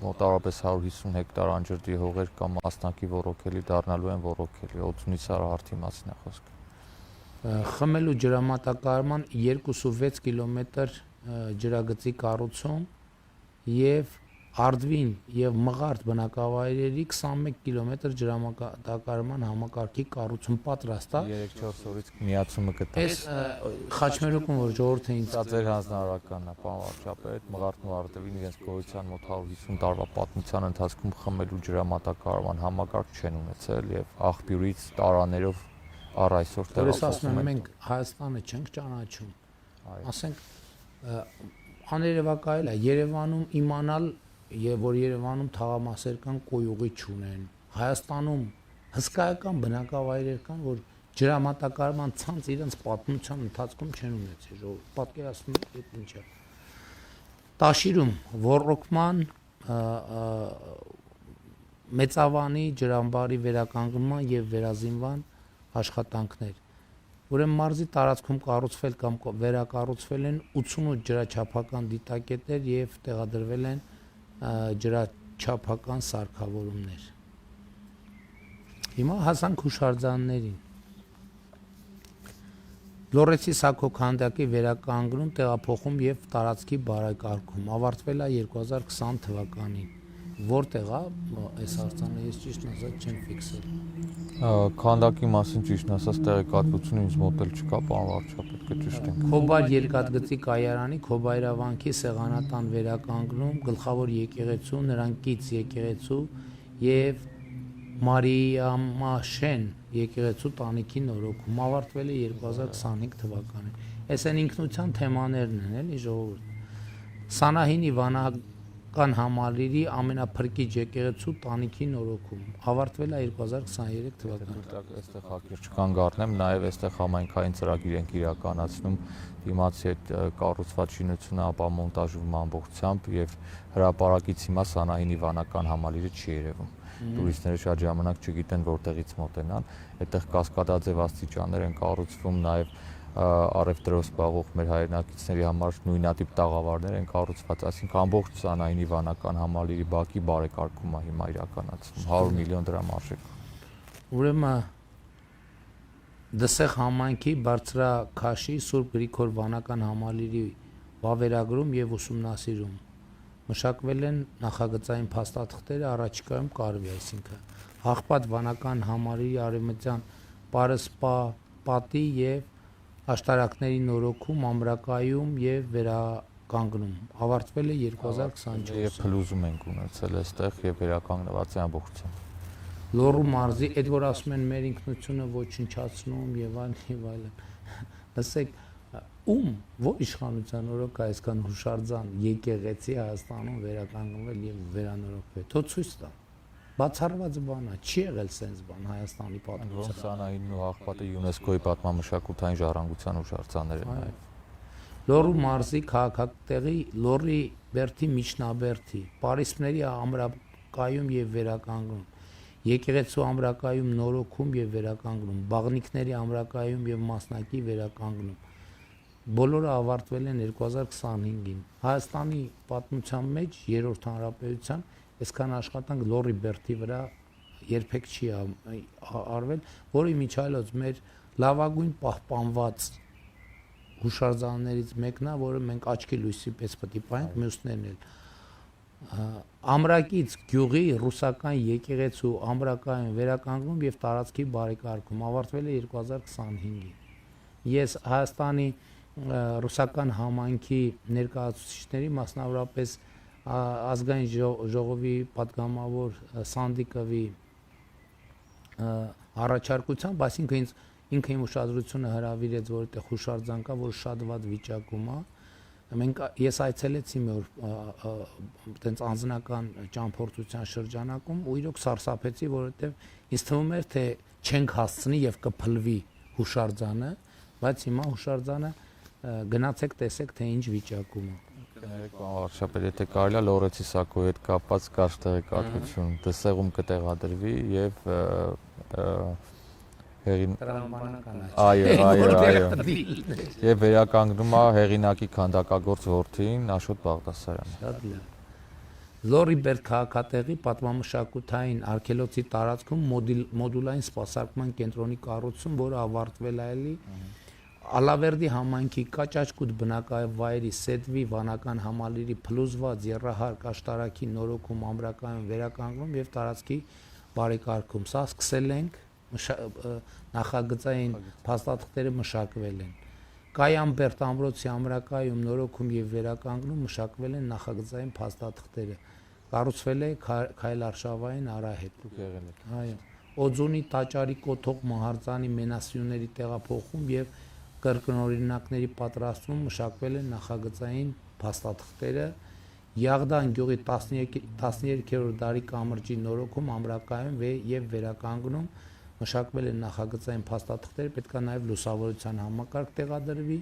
մոտավորապես 150 հեկտար անջրդի հողեր կամ մասնակի ոռոգելի դառնալու են ոռոգելի, Օձունի Սարահարթի մասին է խոսքը։ Խմելու ջրամատակարարման 2.6 կիլոմետր ջրագծի կառուցում եւ Արդվին եւ Մղարդ բնակավայրերի 21 կիլոմետր ջրամատակարարման համակարգի կառուցում պատրաստ է։ 3-4 օրից միացումը կտա։ Այս Խաչմերուկում որ ժողովուրդը ինձ Դա ձեր հանձնարարականն է, պարոն վարչապետ, Մղարդն ու Արդվին իրենց գոյության մոտ 150 տարվա պատմության ընթացքում խմելու ջրամատակարարման համակարգ չեն ունեցել եւ աղբյուրից տարաներով առ այսօր տեղափոխվում են։ Մենք Հայաստանը չենք ճանաչում։ Ասենք աներևակայել է Երևանում իմանալ եւ որ Երևանում թաղամասեր կան կոյուղի չունեն։ Հայաստանում հսկայական բնակավայրեր կան, որ ջրամատակարարման ցանց իրենց պատմության ընթացքում չեն ունեցել, ժողովուրդ, պատկերացնում եք ինչա։ Տաշիրում ոռոգման Մեծավանի ջրամբարի վերականգնման եւ վերազինման աշխատանքներ։ Ուրեմն մարզի տարածքում կառուցվել կամ վերակառուցվել են 88 ջրաչափական դիտակետեր եւ տեղադրվել են ջրաչափական սարքավորումներ։ Հիմա հասանք հուշարձաններին։ Լոռեցի Սաքո քանդակի վերականգնում, տեղափոխում եւ տարածքի բարեկարգում ավարտվել է 2020 թվականին։ Որտեղ է այս արձանը, ես ճիշտ ասած չեմ ֆիքսել։ Քանդակի մասին ճիշտ ասած տեղեկատվություն ինձ մոտ էլ չկա, պարոն վարչապետ, կճիշտ ենք։ Քոբայր երկաթգծի կայարանի Քոբայրավանքի սեղանատան վերականգնում, գլխավոր եկեղեցու, նրան կից եկեղեցու եւ Մարիամաշեն եկեղեցու տանիքի նորոգում ավարտվել է 2025 թվականին։ Այս են ինքնության թեմաներն են, էլի ժողովուրդ։ Սանահինի վանական համալիրի ամենափրկիչ եկեղեցու տանիքի նորոգում ավարտվել է 2023 թվականին։ Այստեղ հակեր չկան գառնեմ, նաև այստեղ համայնքային ծրագիր ենք իրականացնում դիմացի այդ կառուցված շինությունը ապամոնտաժվում ամբողջությամբ եւ հրապարակից հիմա Սանահինի վանական համալիրը չի երևում։ Տուրիստները շատ ժամանակ չգիտեն որտեղից մոտենան, այդտեղ կասկադաձև աստիճաններ են կառուցվում, նաև առևտրով զբաղվող մեր հայրենակիցների համար նույնատիպ տաղավարներ են կառուցված, այսինքն ամբողջ Սանահինի վանական համալիրի բակի բարեկարգումը հիմա իրականացվում 100 միլիոն դրամ արժեք։ Ուրեմն Դսեղ համայնքի Բարձրաքաշի Սուրբ Գրիգոր վանական համալիրի վավերագրում եւ ուսումնասիրում մշակվել են նախագծային փաստաթղթերը առաջիկայում կարվի, այսինքն Հաղպատ վանական համալիրի արևմտյան պարսպապատի եւ աշտարակների նորոգում, ամրակայում եւ վերականգնում ավարտվել է 2024 Եվ փլուզում ենք ունեցել այստեղ եւ վերականգնված է ամբողջությամբ։ Լոռու մարզի այդ որ ասում են մեր ինքնությունը ոչնչացնում եւ այլն լսեք որ իշխանության օրոք այսքան հուշարձան եկեղեցի Հայաստանում վերականգնվել եւ վերանորոգվել թող ցույց տա բացառված բան է չի եղել sense բան Հայաստանի պատմության Սանահինն ու Հաղպատը ՅՈՒՆԵՍԿՕ-ի պատմամշակութային ժառանգության հուշարձաններ են նաեւ։ Լոռու մարզի քաղաքատեղի Լոռի Բերդի Միջնաբերդի Պարիսպների ամրակայում եւ վերականգնում Եկեղեցու ամրակայում նորոգում եւ վերականգնում Բաղնիքների ամրակայում եւ մասնակի վերականգնում Բոլորը ավարտվել են 2025-ին Հայաստանի պատմության մեջ երրորդ հանրապետության այսքան աշխատանք Լոռի Բերդի վրա երբեք չի արվել որը միջայլոց մեր լավագույն պահպանված հուշարձաններից մեկն է որը մենք աչքի լույսի պես պետք է պահենք մյուսներն էլ Ամրակից գյուղի ռուսական եկեղեցու ամրակայում վերականգնում եւ տարածքի բարեկարգում ավարտվել է 2025-ին Ես Հայաստանի ռուսական համայնքի ներկայացուցիչների մասնավորապես ազգային ժողովի պատգամավոր Սանդիկովի առաջարկությամբ, այսինքն ինքը իմ ուշադրությունը հրավիրեց, որ այդտեղ հուշարձան կա, որ շատ վատ վիճակում է։ Ես այցելեցի մի օր այտենց անձնական ճամփորդության շրջանակում ու իրոք սարսափեցի, որովհետև ինձ թվում էր, թե չենք հասցնի եւ կփլվի հուշարձանը, բայց հիմա հուշարձանը գնացեք տեսեք, թե ինչ վիճակում է։ Կներեք, պարոն վարչապետ, եթե կարելի է Լոռեցի Սակոյի հետ կապված կարճ տեղեկատվություն դսեղում կտեղադրվի եւ Այո։ Եվ վերականգնում է հեղինակի քանդակագործ որդին Աշոտ Բաղդասարյանը։ Շատ լավ։ Լոռի Բերդ քաղաքատեղի պատմամշակութային արգելոցի տարածքում մոդուլային սպասարկման կենտրոնի կառուցում, որը ավարտվել է էլի Ալավերդի համայնքի Կաճաճկուտ բնակավայրի Սեդվի վանական համալիրի փլուզված եռահարկ աշտարակի նորոգում, ամրակայում վերականգնում եւ տարածքի բարեկարգում։ Սա սկսել ենք նախագծային փաստաթղթերը մշակվել են Կայանբերդ ամրոցի ամրակայում նորոգում եւ վերականգնում մշակվել են նախագծային փաստաթղթերը կառուցվել է քայլարշավային արահետ այո Օձունի տաճարի կոթող մահարձանի մենասյուների տեղափոխում եւ կրկնօրինակների պատրաստում մշակվել են նախագծային փաստաթղթերը Յաղդան գյուղի 13-րդ դարի կամրջի նորոգում ամրակայում եւ վերականգնում մշակվել են նախագծային փաստաթղթեր, պետք է նաև լուսավորության համակարգ տեղադրվի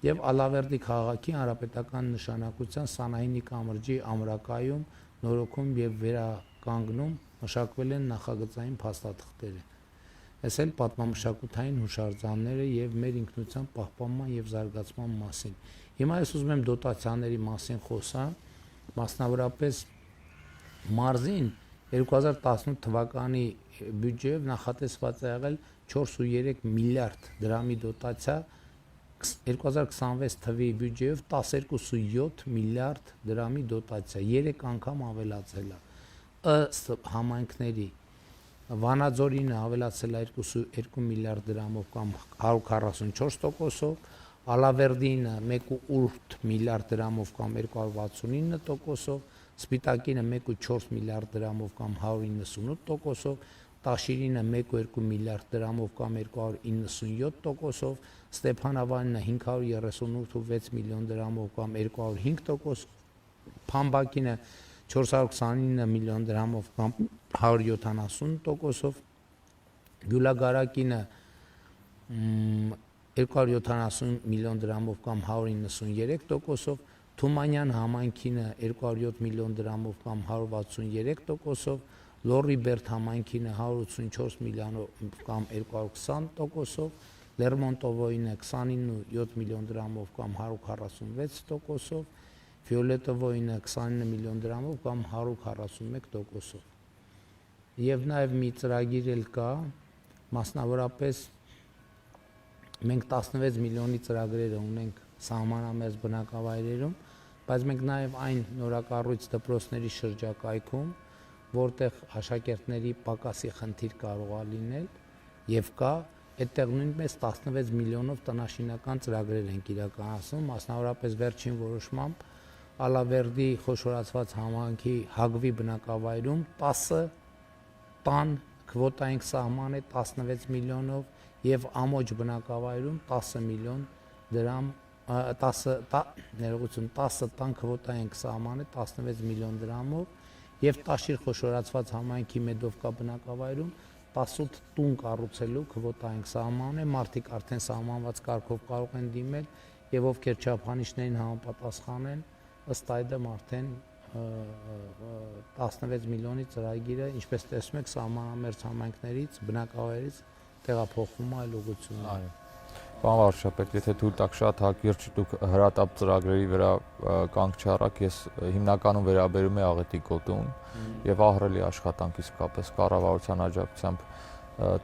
եւ Ալավերդի քաղաքի հանրապետական նշանակության Սանահինի կամրջի ամրակայում նորոգում եւ վերականգնում մշակվել են նախագծային փաստաթղթերը։ Այս էլ պատմամշակութային հուշարձանները եւ մեր ինքնության պահպանման եւ զարգացման մասին։ Հիմա ես ուզում եմ դոտացիաների մասին խոսամ, մասնավորապես մարզին 2018 թվականի բյուջեով նախատեսված է եղել 4.3 միլիարդ դրամի դոտացիա 2026 թվականի բյուջեով 12.7 միլիարդ դրամի դոտացիա 3 անգամ ավելացել է ըստ համայնքների Վանաձորինը ավելացել է 2.2 միլիարդ դրամով կամ 144%-ով Ալավերդինը 1.8 միլիարդ դրամով կամ 269%-ով Սպիտակինը 1.4 միլիարդ դրամով կամ 198%-ով Տաշիրինը 1.2 միլիարդ դրամով կամ 297%-ով Ստեփանավանինը 538.6 միլիոն դրամով կամ 205%, Փամբակինը 429 միլիոն դրամով կամ 170%-ով Գյուլագարակինը 270 միլիոն դրամով կամ 193%-ով Թումանյան համայնքինը 207 միլիոն դրամով կամ 163%-ով Լոռի Բերդ համայնքինը 184 միլիոնով կամ 220%-ով Լերմոնտովոյինը 29.7 միլիոն դրամով կամ 146%-ով Ֆիոլետովոյինը 29 միլիոն դրամով կամ 141%-ով Եվ նաև մի ծրագիր էլ կա մասնավորապես մենք 16 միլիոնի ծրագրեր ունենք սահմանամերձ բնակավայրերում, բայց մենք նաև այն նորակառույց դպրոցների շրջակայքում, որտեղ աշակերտների պակասի խնդիր կարող է լինել եւ կա, այդտեղ նույնպես 16 միլիոնով տնաշինական ծրագրեր ենք իրականացնում, մասնավորապես վերջին որոշմամբ Ալավերդի խոշորացված համայնքի Հագվի բնակավայրում 10 տան քվոտա ենք սահմանել 16 միլիոնով եւ Ամոջ բնակավայրում 10 միլիոն դրամ 10 տան քվոտա ենք սահմանել 16 միլիոն դրամով եւ Տաշիր խոշորացված համայնքի Մեդովկա բնակավայրում 18 տուն կառուցելու քվոտա ենք սահմանել, մարդիկ արդեն սահմանված կարգով կարող են դիմել եւ ովքեր չափանիշներին համապատասխանեն, ըստ այդմ արդեն 16 միլիոնի ծրագիրը, ինչպես տեսնում եք, սահմանամերձ համայնքներից, բնակավայրից տեղափոխվում է այլ ուղղություններ։ Այո։ Պարոն վարչապետ, եթե թույլ տաք շատ հակիրճ դուք հրատապ ծրագրերի վրա կանգ չառաք, ես հիմնականում վերաբերում եմ Աղետի գոտուն եւ ահռելի աշխատանք իսկապես կառավարության աջակցությամբ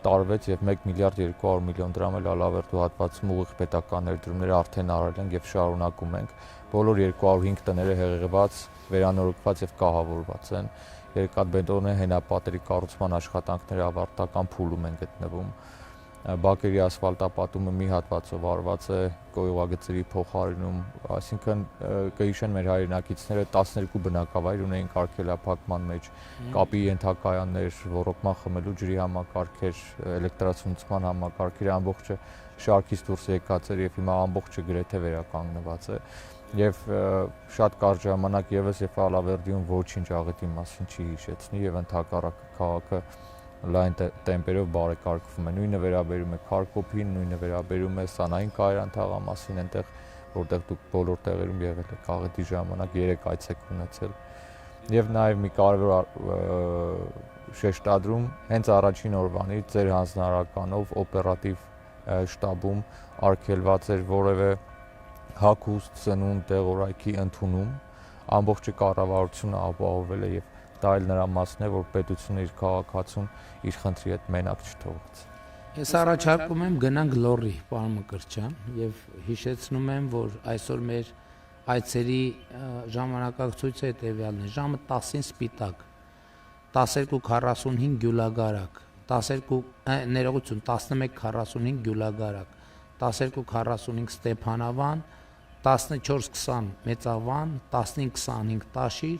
տարվեց եւ 1 միլիարդ 200 միլիոն դրամ էլ Ալավերդու հատվածում ուղիղ պետական ներդրումներ արդեն արել են եւ շարունակում ենք։ Բոլոր 205 տները հեղեղված, վերանորոգված եւ կահավորված են։ Երկաթբետոնե հենապատերի կառուցման աշխատանքները ավարտական փուլում են գտնվում։ Բակերի ասֆալտապատումը մի հատվածով արված է, կոյուղագծերի փոխարինում, այսինքն կհիշեն մեր հայրենակիցները 12 բնակավայր ունեին կարգելափակման մեջ, կապի ենթակայաններ, ոռոգման խմելու ջրի համակարգեր, էլեկտրացնուցման համակարգեր, ամբողջը շարքից դուրս եկած էր եւ հիմա ամբողջը գրեթե վերականգնված է։ Եվ շատ կարճ ժամանակ եւս եւ Ալավերդիում ոչինչ Աղետի մասին չի հիշեցնի եւ ընդհակառակը քաղաքը լայն տեմպերով բարեկարգվում է։ Նույնը վերաբերում է Քարքոփին, նույնը վերաբերում է Սանային կայարան թաղամասին, այնտեղ որտեղ դուք բոլոր տեղերում եղել եք աղետի ժամանակ 3 այց եք ունեցել։ Եվ նաև մի կարևոր շեշտադրում հենց առաջին օրվանից ձեր հանձնարարականով օպերատիվ շտաբում արգելված էր որևէ հագուստ, սնունդ, տեղորայքի ընդունում, ամբողջ կառավարությունը ապահովել է եւ դա էլ նրա մասն է, որ պետությունը իր քաղաքացուն իր խնդրի հետ մենակ չթողեց։ Ես առաջարկում եմ գնանք լոռի, պարոն Մկրտչյան, եւ հիշեցնում եմ, որ այսօր մեր այցերի ժամանակակցույցը հետեւյալն է. ժամը 10-ին սպիտակ, 12:45 գյուլագարակ, 11:45 գյուլագարակ, 12:45 Ստեփանավան, 14:20 Մեծավան, 15:25 Տաշիր,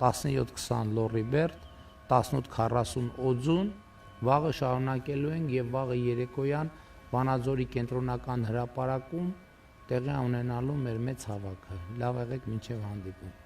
17:20 Լոռիբերդ, 18:40 Օձուն, վաղը շարունակելու ենք եւ վաղը երեկոյան Վանաձորի կենտրոնական հրապարակում տեղի ունենալու մեր մեծ հավաքը։ Լավ եղեք, մինչև հանդիպում։